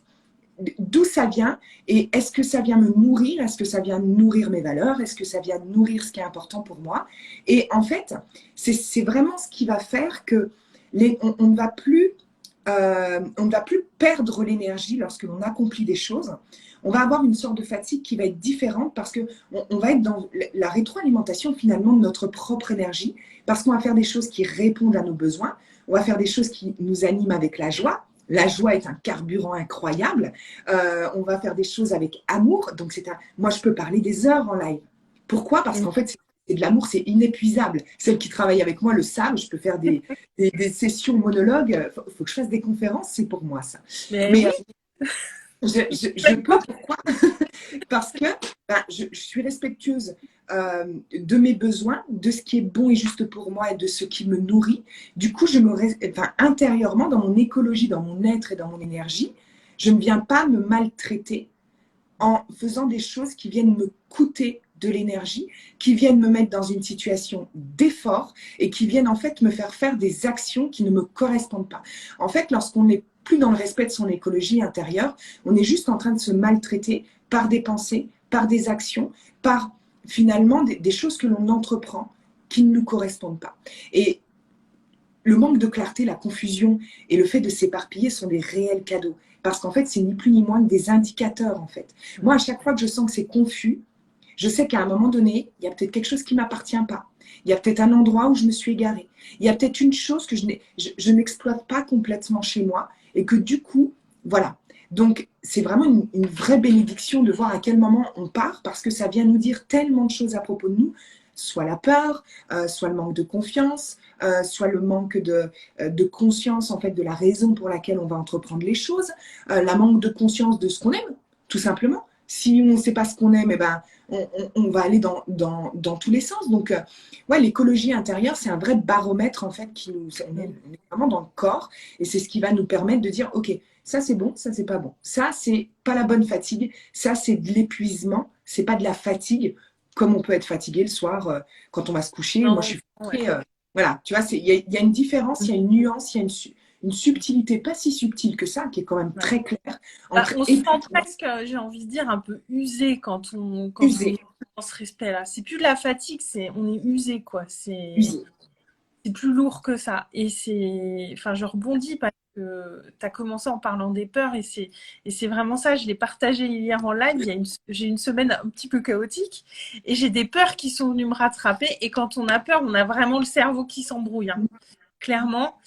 d'où ça vient et est-ce que ça vient me nourrir, est-ce que ça vient nourrir mes valeurs, est-ce que ça vient nourrir ce qui est important pour moi. Et en fait, c'est vraiment ce qui va faire que on ne va plus perdre l'énergie lorsque l'on accomplit des choses. On va avoir une sorte de fatigue qui va être différente parce qu'on va être dans la rétroalimentation finalement de notre propre énergie, parce qu'on va faire des choses qui répondent à nos besoins, on va faire des choses qui nous animent avec la joie. La joie est un carburant incroyable. On va faire des choses avec amour. Donc, moi, je peux parler des heures en live. Pourquoi? Parce qu'en fait, c'est de l'amour, c'est inépuisable. Celles qui travaillent avec moi le savent. Je peux faire des sessions monologues. Il faut que je fasse des conférences. C'est pour moi, ça. Mais oui. Je peux. Pourquoi? Parce que je suis respectueuse de mes besoins, de ce qui est bon et juste pour moi et de ce qui me nourrit. Du coup, intérieurement, dans mon écologie, dans mon être et dans mon énergie, je ne viens pas me maltraiter en faisant des choses qui viennent me coûter de l'énergie, qui viennent me mettre dans une situation d'effort et qui viennent en fait me faire des actions qui ne me correspondent pas. En fait, lorsqu'on n'est plus dans le respect de son écologie intérieure, on est juste en train de se maltraiter par des pensées, par des actions, par finalement des choses que l'on entreprend qui ne nous correspondent pas. Et le manque de clarté, la confusion et le fait de s'éparpiller sont des réels cadeaux. Parce qu'en fait, c'est ni plus ni moins que des indicateurs, en fait. Moi, à chaque fois que je sens que c'est confus, je sais qu'à un moment donné, il y a peut-être quelque chose qui ne m'appartient pas. Il y a peut-être un endroit où je me suis égarée. Il y a peut-être une chose que je n'exploite pas complètement chez moi et que du coup, voilà. Donc, c'est vraiment une vraie bénédiction de voir à quel moment on part parce que ça vient nous dire tellement de choses à propos de nous, soit la peur, soit le manque de confiance, soit le manque de conscience en fait de la raison pour laquelle on va entreprendre les choses, la manque de conscience de ce qu'on aime, tout simplement. Si on ne sait pas ce qu'on aime, eh ben, on va aller dans tous les sens. Donc, ouais, l'écologie intérieure, c'est un vrai baromètre en fait on est vraiment dans le corps et c'est ce qui va nous permettre de dire, ok, ça c'est bon, ça c'est pas bon, ça c'est pas la bonne fatigue, ça c'est de l'épuisement, c'est pas de la fatigue comme on peut être fatigué le soir quand on va se coucher. non, moi, je suis fatiguée. Voilà, tu vois, il y a une différence, il y a une nuance, il y a une subtilité, pas si subtile que ça, qui est quand même très claire. On se sent presque, j'ai envie de dire, un peu usé quand on est dans ce respect-là. C'est plus de la fatigue, on est usé, quoi. C'est plus lourd que ça. Et je rebondis parce que tu as commencé en parlant des peurs et c'est vraiment ça. Je l'ai partagé hier en live. J'ai une semaine un petit peu chaotique et j'ai des peurs qui sont venues me rattraper. Et quand on a peur, on a vraiment le cerveau qui s'embrouille, hein, clairement.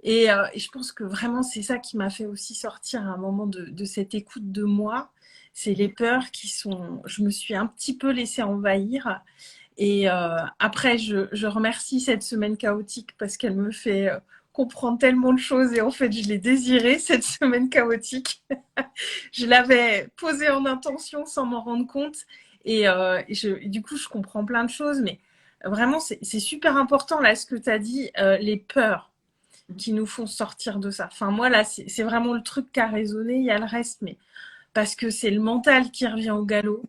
Et je pense que vraiment, c'est ça qui m'a fait aussi sortir à un moment de cette écoute de moi. C'est les peurs je me suis un petit peu laissée envahir. Et après, je remercie cette semaine chaotique parce qu'elle me fait comprendre tellement de choses. Et en fait, je l'ai désirée, cette semaine chaotique. Je l'avais posée en intention sans m'en rendre compte. Et du coup, je comprends plein de choses. Mais vraiment, c'est super important, là, ce que tu as dit, les peurs qui nous font sortir de ça. Enfin, moi, là, c'est vraiment le truc qui a résonné. Il y a le reste, mais parce que c'est le mental qui revient au galop.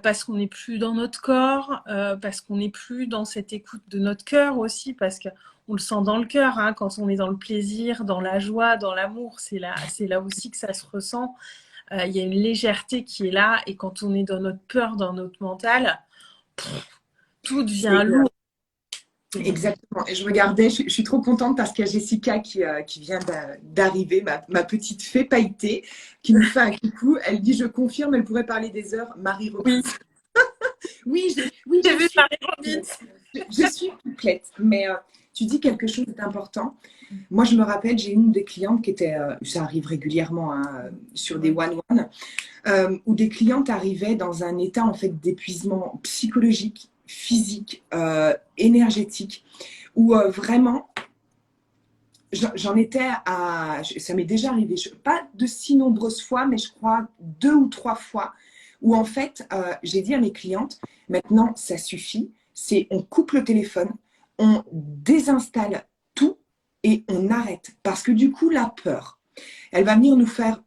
parce qu'on n'est plus dans notre corps, parce qu'on n'est plus dans cette écoute de notre cœur aussi, parce qu'on le sent dans le cœur, hein, quand on est dans le plaisir, dans la joie, dans l'amour, c'est là aussi que ça se ressent. Il y a une légèreté qui est là, et quand on est dans notre peur, dans notre mental, tout devient lourd. Exactement. Et je regardais, je suis trop contente parce qu'il y a Jessica qui vient d'arriver, ma petite fée pailletée, qui nous fait un coucou. Elle dit, je confirme, elle pourrait parler des heures. Marie Robbins. Oui, j'ai vu Marie Robbins. Je suis complète, mais tu dis quelque chose d'important. Moi, je me rappelle, j'ai une des clientes qui était, ça arrive régulièrement hein, sur des one-one, où des clientes arrivaient dans un état en fait d'épuisement psychologique, physique, énergétique, où vraiment, j'en étais à, ça m'est déjà arrivé, pas de si nombreuses fois, mais je crois 2 ou 3 fois, où en fait, j'ai dit à mes clientes, maintenant, ça suffit, on coupe le téléphone, on désinstalle tout et on arrête. Parce que du coup, la peur, elle va venir nous faire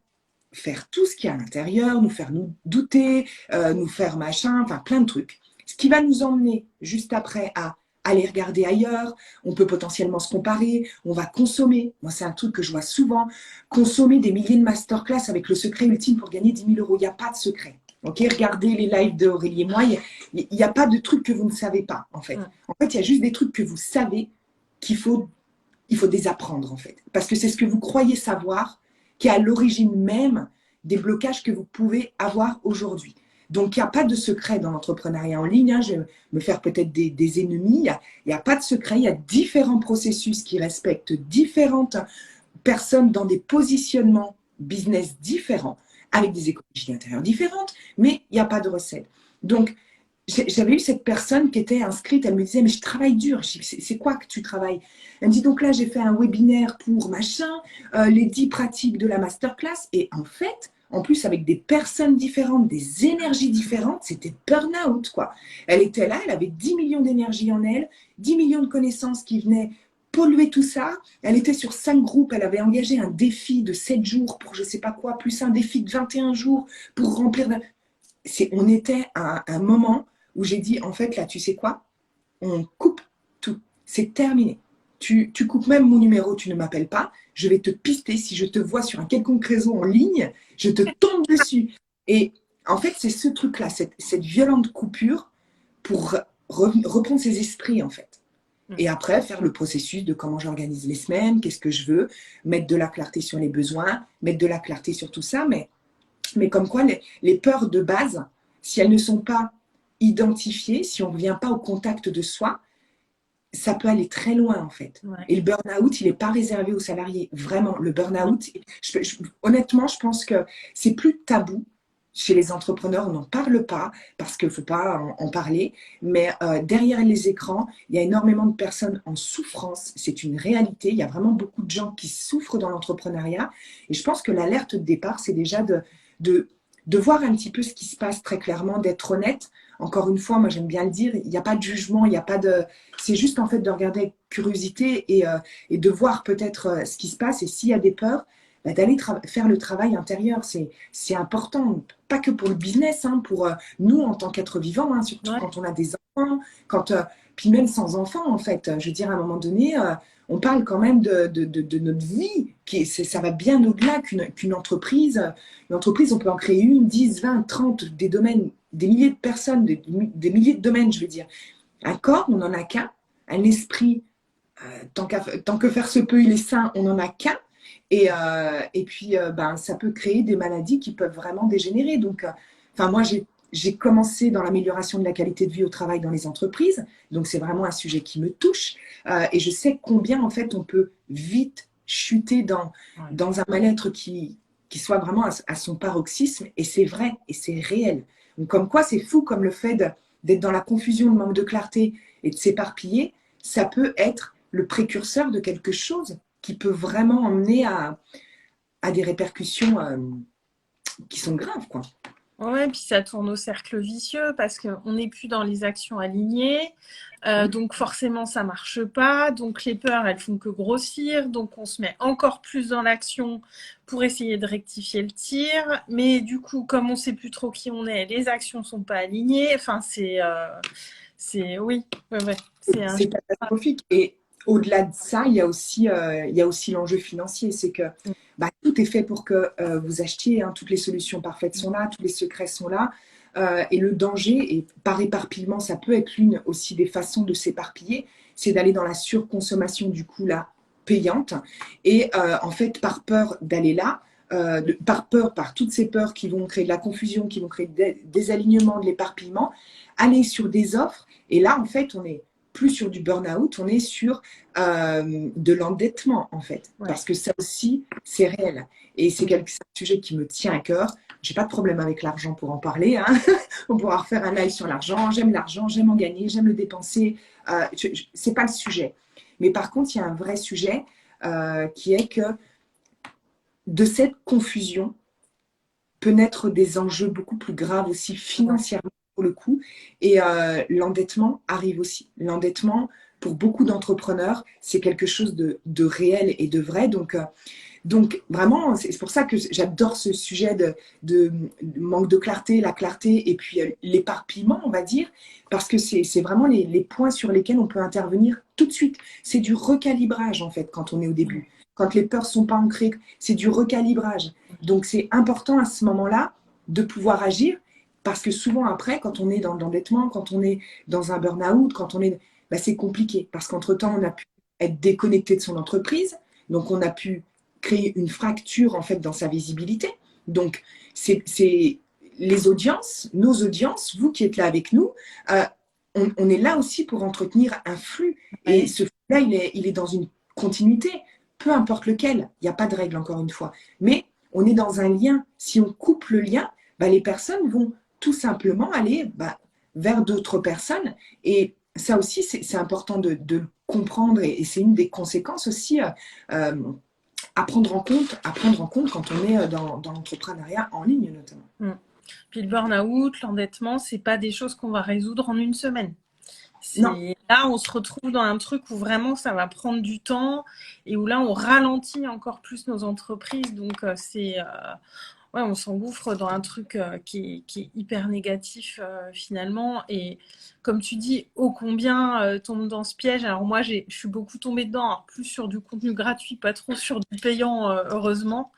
tout ce qu'il y a à l'intérieur, nous faire nous douter, nous faire machin, enfin plein de trucs. Ce qui va nous emmener juste après à aller regarder ailleurs, on peut potentiellement se comparer, on va consommer, moi c'est un truc que je vois souvent, consommer des milliers de masterclass avec le secret ultime pour gagner 10 000 euros, il n'y a pas de secret. Ok, regardez les lives d'Aurélie et moi, il n'y a pas de trucs que vous ne savez pas en fait. En fait, il y a juste des trucs que vous savez il faut désapprendre en fait. Parce que c'est ce que vous croyez savoir qui est à l'origine même des blocages que vous pouvez avoir aujourd'hui. Donc, il n'y a pas de secret dans l'entrepreneuriat en ligne. Hein. Je vais me faire peut-être des ennemis. Il n'y a pas de secret. Il y a différents processus qui respectent différentes personnes dans des positionnements business différents, avec des écologies intérieures différentes, mais il n'y a pas de recette. Donc, j'avais eu cette personne qui était inscrite, elle me disait, mais je travaille dur. Je dis, c'est quoi que tu travailles? Elle me dit, donc là, j'ai fait un webinaire pour machin, les 10 pratiques de la masterclass. Et en fait, en plus, avec des personnes différentes, des énergies différentes, c'était burn-out, quoi. Elle était là, elle avait 10 millions d'énergie en elle, 10 millions de connaissances qui venaient polluer tout ça. Elle était sur 5 groupes, elle avait engagé un défi de 7 jours pour je sais pas quoi, plus un défi de 21 jours pour remplir... On était à un moment où j'ai dit, en fait, là, tu sais quoi? On coupe tout. C'est terminé. Tu coupes même mon numéro, tu ne m'appelles pas. Je vais te pister. Si je te vois sur un quelconque réseau en ligne, je te tombe dessus. Et en fait, c'est ce truc-là, cette violente coupure pour reprendre ses esprits, en fait. Et après, faire le processus de comment j'organise les semaines, qu'est-ce que je veux, mettre de la clarté sur les besoins, mettre de la clarté sur tout ça. Mais comme quoi, les peurs de base, si elles ne sont pas identifiées, si on ne revient pas au contact de soi, ça peut aller très loin en fait. Ouais. Et le burn-out, il n'est pas réservé aux salariés. Vraiment, le burn-out, honnêtement, je pense que c'est plus tabou chez les entrepreneurs. On n'en parle pas parce qu'il ne faut pas en parler. Mais derrière les écrans, il y a énormément de personnes en souffrance. C'est une réalité. Il y a vraiment beaucoup de gens qui souffrent dans l'entrepreneuriat. Et je pense que l'alerte de départ, c'est déjà de voir un petit peu ce qui se passe très clairement, d'être honnête. Encore une fois, moi j'aime bien le dire, il n'y a pas de jugement, il n'y a pas de... C'est juste en fait de regarder avec curiosité et de voir peut-être ce qui se passe. Et s'il y a des peurs, bah, d'aller faire le travail intérieur. C'est important, pas que pour le business, hein, pour nous en tant qu'êtres vivants, hein, surtout quand on a des enfants, puis même sans enfants en fait. Je veux dire, à un moment donné, on parle quand même de notre vie, ça va bien au-delà qu'une entreprise. Une entreprise, on peut en créer 1, 10, 20, 30, des domaines, des milliers de personnes, des milliers de domaines, je veux dire. Un corps, on n'en a qu'un. Un esprit, tant que faire se peut, il est sain, on n'en a qu'un. Et puis, ça peut créer des maladies qui peuvent vraiment dégénérer. Donc, moi, j'ai commencé dans l'amélioration de la qualité de vie au travail dans les entreprises. Donc, c'est vraiment un sujet qui me touche. Et je sais combien, en fait, on peut vite chuter dans un mal-être qui soit vraiment à son paroxysme. Et c'est vrai, et c'est réel. Donc, comme quoi, c'est fou comme le fait d'être dans la confusion, le manque de clarté et de s'éparpiller, ça peut être le précurseur de quelque chose qui peut vraiment emmener à des répercussions qui sont graves, quoi. Ouais, puis ça tourne au cercle vicieux parce qu'on n'est plus dans les actions alignées. Donc forcément, ça marche pas. Donc les peurs, elles font que grossir. Donc on se met encore plus dans l'action pour essayer de rectifier le tir. Mais du coup, comme on sait plus trop qui on est, les actions sont pas alignées. Enfin, oui, ouais, ouais. C'est un... C'est catastrophique. Et au-delà de ça, il y a aussi l'enjeu financier. C'est que bah, tout est fait pour que vous achetiez. Hein, toutes les solutions parfaites sont là, tous les secrets sont là. Et le danger, et par éparpillement, ça peut être l'une aussi des façons de s'éparpiller, c'est d'aller dans la surconsommation du coup là payante. Et en fait, par peur d'aller là, par toutes ces peurs qui vont créer de la confusion, qui vont créer des alignements, de l'éparpillement, aller sur des offres. Et là, en fait, on est plus sur du burn-out, on est sur de l'endettement, en fait. Ouais. Parce que ça aussi, c'est réel. Et c'est un sujet qui me tient à cœur. J'ai pas de problème avec l'argent pour en parler. Hein. On pourra refaire un live sur l'argent. J'aime l'argent, j'aime en gagner, j'aime le dépenser. C'est pas le sujet. Mais par contre, il y a un vrai sujet qui est que de cette confusion peut naître des enjeux beaucoup plus graves aussi financièrement pour le coup. Et l'endettement arrive aussi. L'endettement, pour beaucoup d'entrepreneurs, c'est quelque chose de réel et de vrai. Donc vraiment, c'est pour ça que j'adore ce sujet de manque de clarté, la clarté et puis l'éparpillement, on va dire, parce que c'est vraiment les points sur lesquels on peut intervenir tout de suite. C'est du recalibrage, en fait, quand on est au début. Quand les peurs ne sont pas ancrées, c'est du recalibrage. Donc c'est important à ce moment-là de pouvoir agir, parce que souvent après, quand on est dans l'endettement, quand on est dans un burn-out, bah, c'est compliqué, parce qu'entre-temps, on a pu être déconnecté de son entreprise, donc on a pu créer une fracture en fait dans sa visibilité. Donc, c'est les audiences, nos audiences, vous qui êtes là avec nous, on est là aussi pour entretenir un flux. Et ouais. Ce flux-là, il est dans une continuité, peu importe lequel. Il n'y a pas de règle, encore une fois. Mais on est dans un lien. Si on coupe le lien, bah, les personnes vont tout simplement aller vers d'autres personnes. Et ça aussi, c'est important de le comprendre. Et c'est une des conséquences aussi à prendre en compte quand on est dans l'entrepreneuriat en ligne notamment. Puis le burn-out, l'endettement, c'est pas des choses qu'on va résoudre en une semaine. Non. Là, on se retrouve dans un truc où vraiment ça va prendre du temps et où là, on ralentit encore plus nos entreprises. Donc, ouais, on s'engouffre dans un truc qui est hyper négatif finalement. Et comme tu dis, ô combien tombe dans ce piège. Alors moi, je suis beaucoup tombée dedans, alors plus sur du contenu gratuit, pas trop sur du payant, heureusement.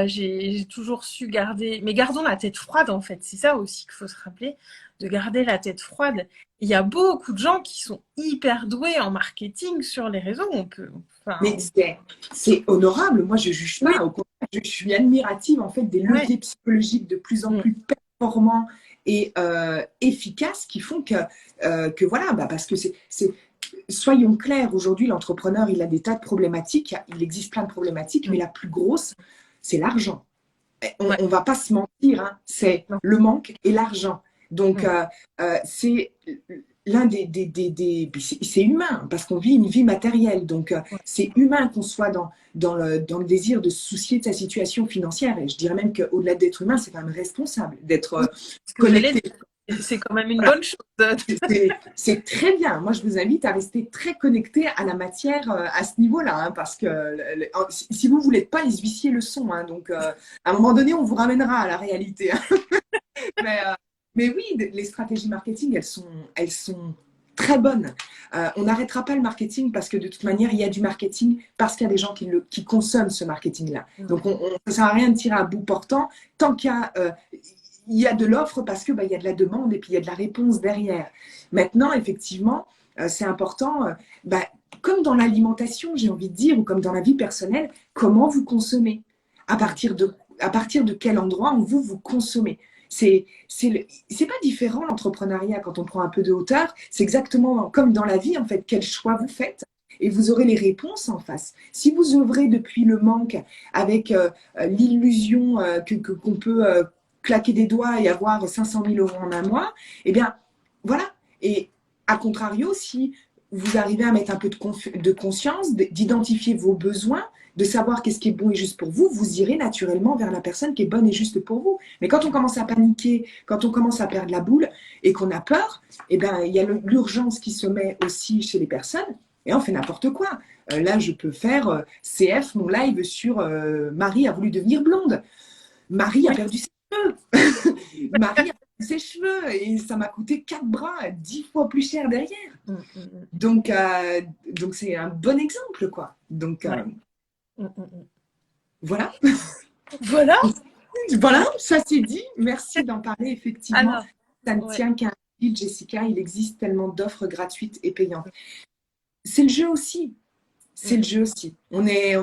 J'ai toujours su garder, mais gardons la tête froide en fait. C'est ça aussi qu'il faut se rappeler, de garder la tête froide. Il y a beaucoup de gens qui sont hyper doués en marketing sur les réseaux. Mais c'est honorable. Moi, je juge pas. Oui. Au contraire, je suis admirative en fait des leviers psychologiques de plus en plus performants et efficaces qui font que voilà, parce que soyons clairs, aujourd'hui, l'entrepreneur, il a des tas de problématiques. Il existe plein de problématiques, mais la plus grosse, c'est l'argent. On ne va pas se mentir, hein, c'est le manque et l'argent. Donc, c'est l'un c'est humain, parce qu'on vit une vie matérielle. Donc, c'est humain qu'on soit dans le désir de se soucier de sa situation financière. Et je dirais même qu'au-delà d'être humain, c'est quand même responsable d'être connecté. C'est quand même une bonne chose. C'est très bien. Moi, je vous invite à rester très connecté à la matière à ce niveau-là, hein, parce que si vous ne voulez pas, les huissiers le sont. Hein, donc, à un moment donné, on vous ramènera à la réalité. Hein. Mais oui, les stratégies marketing, elles sont très bonnes. On n'arrêtera pas le marketing parce que de toute manière, il y a du marketing parce qu'il y a des gens qui consomment ce marketing-là. Donc, ça ne sert à rien de tirer à bout portant tant qu'il y a de l'offre parce que il y a de la demande et puis il y a de la réponse derrière. Maintenant, effectivement, c'est important, comme dans l'alimentation, j'ai envie de dire, ou comme dans la vie personnelle, comment vous consommez, à partir de quel endroit vous consommez. C'est pas différent l'entrepreneuriat quand on prend un peu de hauteur. C'est exactement comme dans la vie, en fait, quel choix vous faites et vous aurez les réponses en face. Si vous œuvrez depuis le manque avec l'illusion qu'on peut claquer des doigts et avoir 500 000 € en un mois, eh bien, voilà. Et à contrario, si vous arrivez à mettre un peu de conscience, d'identifier vos besoins, de savoir qu'est-ce qui est bon et juste pour vous, vous irez naturellement vers la personne qui est bonne et juste pour vous. Mais quand on commence à paniquer, quand on commence à perdre la boule et qu'on a peur, eh ben, il y a l'urgence qui se met aussi chez les personnes et on fait n'importe quoi. Là, je peux faire CF, mon live sur Marie a voulu devenir blonde. Marie a perdu ses cheveux. Marie a perdu ses cheveux et ça m'a coûté 4 bras, 10 fois plus cher derrière. Donc c'est un bon exemple, quoi. Donc, voilà. Voilà. Voilà, ça c'est dit. Merci d'en parler, effectivement. Alors, ça ne tient qu'à un fil, Jessica. Il existe tellement d'offres gratuites et payantes. C'est le jeu aussi. C'est le jeu aussi. On est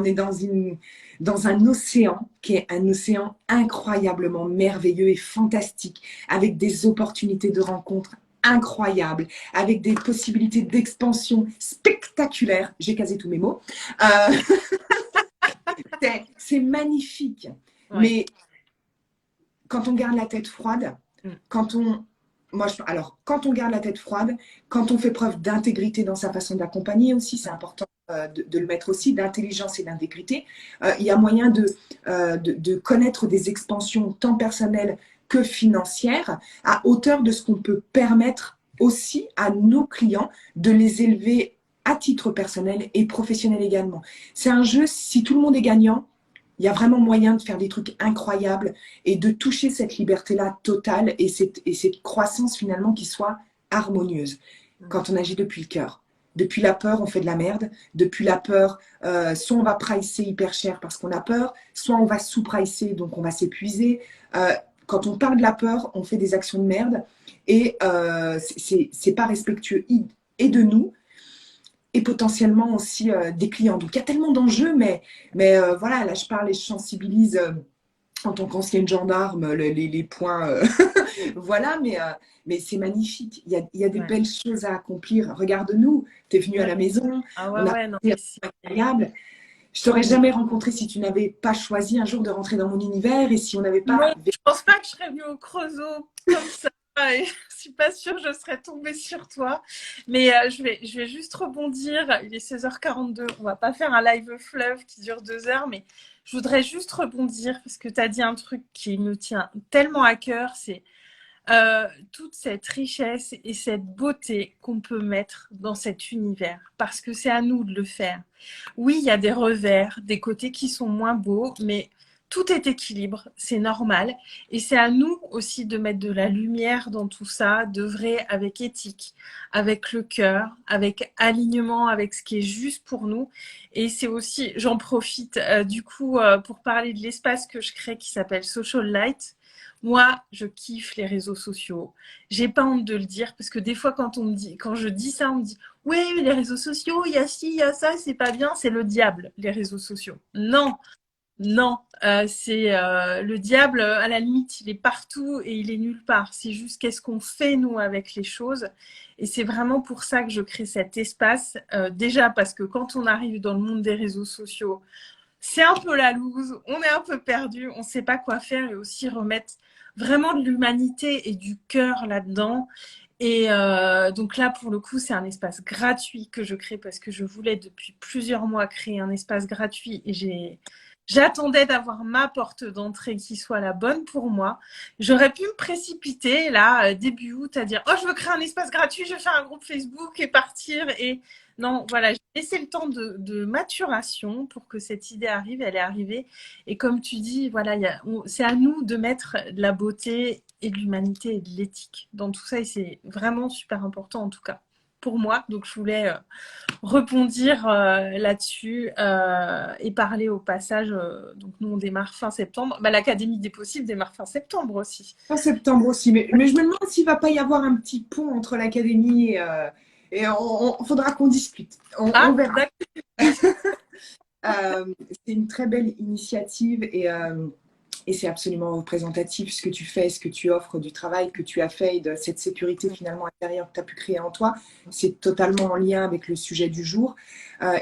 dans un océan qui est un océan incroyablement merveilleux et fantastique, avec des opportunités de rencontres incroyables, avec des possibilités d'expansion spectaculaires. J'ai casé tous mes mots. C'est magnifique. Ouais. Mais quand on garde la tête froide, quand on garde la tête froide, quand on fait preuve d'intégrité dans sa façon d'accompagner aussi, c'est important de le mettre aussi, d'intelligence et d'intégrité, il y a moyen de connaître des expansions tant personnelles que financières à hauteur de ce qu'on peut permettre aussi à nos clients de les élever à titre personnel et professionnel également. C'est un jeu, si tout le monde est gagnant, il y a vraiment moyen de faire des trucs incroyables et de toucher cette liberté-là totale et cette croissance finalement qui soit harmonieuse quand on agit depuis le cœur. Depuis la peur, on fait de la merde. Depuis la peur, soit on va pricer hyper cher parce qu'on a peur, soit on va sous-pricer, donc on va s'épuiser. Quand on parle de la peur, on fait des actions de merde et c'est pas respectueux et de nous, et potentiellement aussi des clients. Donc, il y a tellement d'enjeux, mais voilà, là, je parle et je sensibilise en tant qu'ancienne gendarme les points. Voilà, mais c'est magnifique. Il y a des belles choses à accomplir. Regarde-nous, tu es venu à la maison. On a incroyable. Je t'aurais jamais rencontré si tu n'avais pas choisi un jour de rentrer dans mon univers et si on n'avait pas... Non, je pense pas que je serais venue au Creusot comme ça. Et je suis pas sûre que je serais tombée sur toi. Mais je vais juste rebondir. Il est 16h42. On va pas faire un live fleuve qui dure 2 heures, mais je voudrais juste rebondir parce que tu as dit un truc qui me tient tellement à cœur. C'est toute cette richesse et cette beauté qu'on peut mettre dans cet univers. Parce que c'est à nous de le faire. Oui, il y a des revers, des côtés qui sont moins beaux, mais... tout est équilibre, c'est normal. Et c'est à nous aussi de mettre de la lumière dans tout ça, d'œuvrer avec éthique, avec le cœur, avec alignement, avec ce qui est juste pour nous. Et c'est aussi, j'en profite du coup pour parler de l'espace que je crée qui s'appelle Social Light. Moi, je kiffe les réseaux sociaux. J'ai pas honte de le dire parce que des fois, quand je dis ça, on me dit oui, les réseaux sociaux, il y a ci, il y a ça, c'est pas bien, c'est le diable, les réseaux sociaux. Non. Non, c'est le diable, à la limite, il est partout et il est nulle part. C'est juste qu'est-ce qu'on fait, nous, avec les choses. Et c'est vraiment pour ça que je crée cet espace. Déjà parce que quand on arrive dans le monde des réseaux sociaux, c'est un peu la loose, on est un peu perdu, on ne sait pas quoi faire et aussi remettre vraiment de l'humanité et du cœur là-dedans. Et donc là, pour le coup, c'est un espace gratuit que je crée parce que je voulais depuis plusieurs mois créer un espace gratuit et j'attendais d'avoir ma porte d'entrée qui soit la bonne pour moi. J'aurais pu me précipiter là, début août, à dire « Oh, je veux créer un espace gratuit, je vais faire un groupe Facebook et partir. » Et non, voilà, j'ai laissé le temps de maturation pour que cette idée arrive. Elle est arrivée. Et comme tu dis, voilà, c'est à nous de mettre de la beauté et de l'humanité et de l'éthique dans tout ça. Et c'est vraiment super important en tout cas pour moi. Donc, je voulais rebondir là-dessus et parler au passage. Donc, nous, on démarre fin septembre. Bah, l'Académie des possibles démarre fin septembre aussi. Fin septembre aussi. Mais je me demande s'il ne va pas y avoir un petit pont entre l'Académie et on faudra qu'on discute. On verra. C'est une très belle initiative et et c'est absolument représentatif ce que tu fais, ce que tu offres, du travail que tu as fait et de cette sécurité finalement intérieure que tu as pu créer en toi. C'est totalement en lien avec le sujet du jour.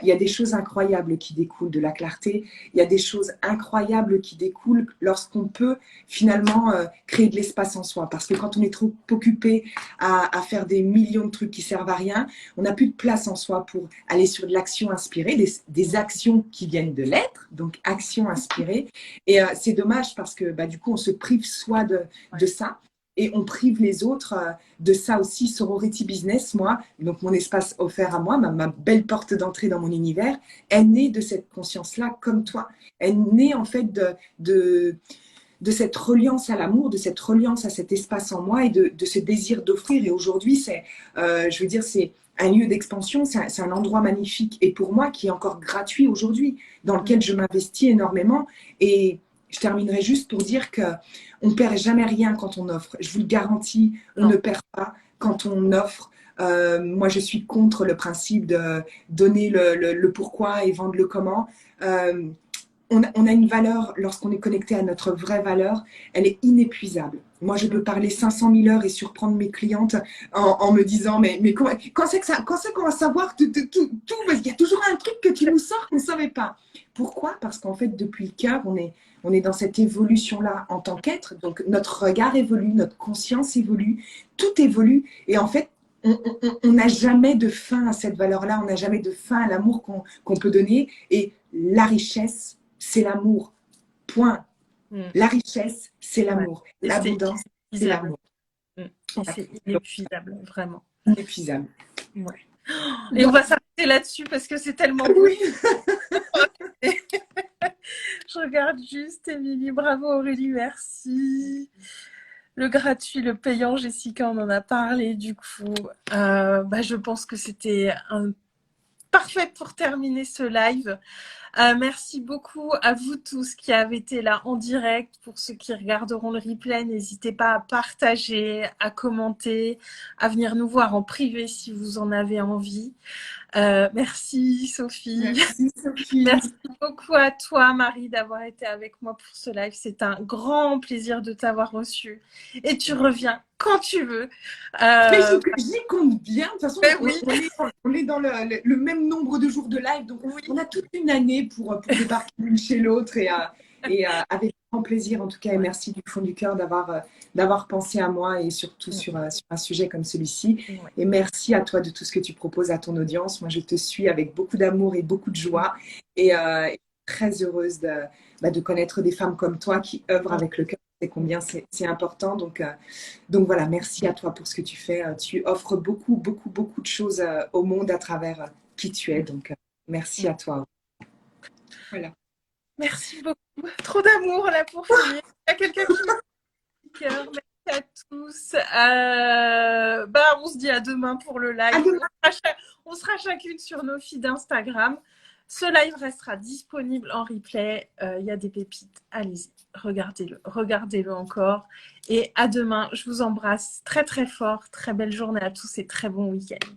Il y a des choses incroyables qui découlent de la clarté. Il y a des choses incroyables qui découlent lorsqu'on peut finalement créer de l'espace en soi. Parce que quand on est trop occupé à faire des millions de trucs qui servent à rien, on n'a plus de place en soi pour aller sur de l'action inspirée, des actions qui viennent de l'être, donc action inspirée. Et c'est dommage parce que du coup, on se prive soi de ça. Et on prive les autres de ça aussi. Sorority Business, moi, donc mon espace offert à moi, ma belle porte d'entrée dans mon univers, est née de cette conscience-là, comme toi. Elle est née en fait de cette reliance à l'amour, de cette reliance à cet espace en moi et de ce désir d'offrir. Et aujourd'hui, je veux dire, c'est un lieu d'expansion, c'est un endroit magnifique. Et pour moi, qui est encore gratuit aujourd'hui, dans lequel je m'investis énormément. Et je terminerai juste pour dire qu'on ne perd jamais rien quand on offre. Je vous le garantis, on ne perd pas quand on offre. Moi, je suis contre le principe de donner le pourquoi et vendre le comment. On a une valeur, lorsqu'on est connecté à notre vraie valeur, elle est inépuisable. Moi, je peux parler 500 000 heures et surprendre mes clientes en me disant, mais quand c'est qu'on va savoir tout, parce qu'il y a toujours un truc que tu nous sors qu'on ne savait pas. Pourquoi? Parce qu'en fait, depuis le cœur, on est dans cette évolution-là en tant qu'être. Donc, notre regard évolue, notre conscience évolue, tout évolue. Et en fait, on n'a jamais de fin à cette valeur-là, on n'a jamais de fin à l'amour qu'on peut donner. Et la richesse, c'est l'amour. Point. La richesse, c'est l'amour. Ouais. L'abondance, c'est l'amour. C'est inépuisable, vraiment. Inépuisable. Ouais. Et on va s'arrêter là-dessus parce que c'est tellement oui. Je regarde juste, Émilie. Bravo Aurélie, merci. Le gratuit, le payant, Jessica, on en a parlé du coup. Je pense que c'était parfait pour terminer ce live. Merci beaucoup à vous tous qui avez été là en direct. Pour ceux qui regarderont le replay, n'hésitez pas à partager, à commenter, à venir nous voir en privé si vous en avez envie. Merci Sophie. Merci Sophie. Merci beaucoup à toi Marie d'avoir été avec moi pour ce live. C'est un grand plaisir de t'avoir reçu. Et tu reviens quand tu veux. J'y compte bien. De toute façon, on est dans le même nombre de jours de live. Donc, on a toute une année pour débarquer l'une chez l'autre. Et avec grand plaisir, en tout cas. Et merci du fond du cœur d'avoir pensé à moi et surtout sur un sujet comme celui-ci. Et merci à toi de tout ce que tu proposes à ton audience. Moi, je te suis avec beaucoup d'amour et beaucoup de joie. Et très heureuse de connaître des femmes comme toi qui œuvrent avec le cœur. C'est combien c'est important. Donc voilà, merci à toi pour ce que tu fais. Tu offres beaucoup, beaucoup, beaucoup de choses au monde à travers qui tu es. Donc merci à toi. Voilà. Merci beaucoup. Trop d'amour là pour finir. Il y a quelqu'un qui me cœur. Merci à tous. On se dit à demain pour le live. On sera chacune sur nos feeds d'Instagram. Ce live restera disponible en replay. Il y a des pépites. Allez-y, regardez-le encore. Et à demain. Je vous embrasse très très fort. Très belle journée à tous et très bon week-end.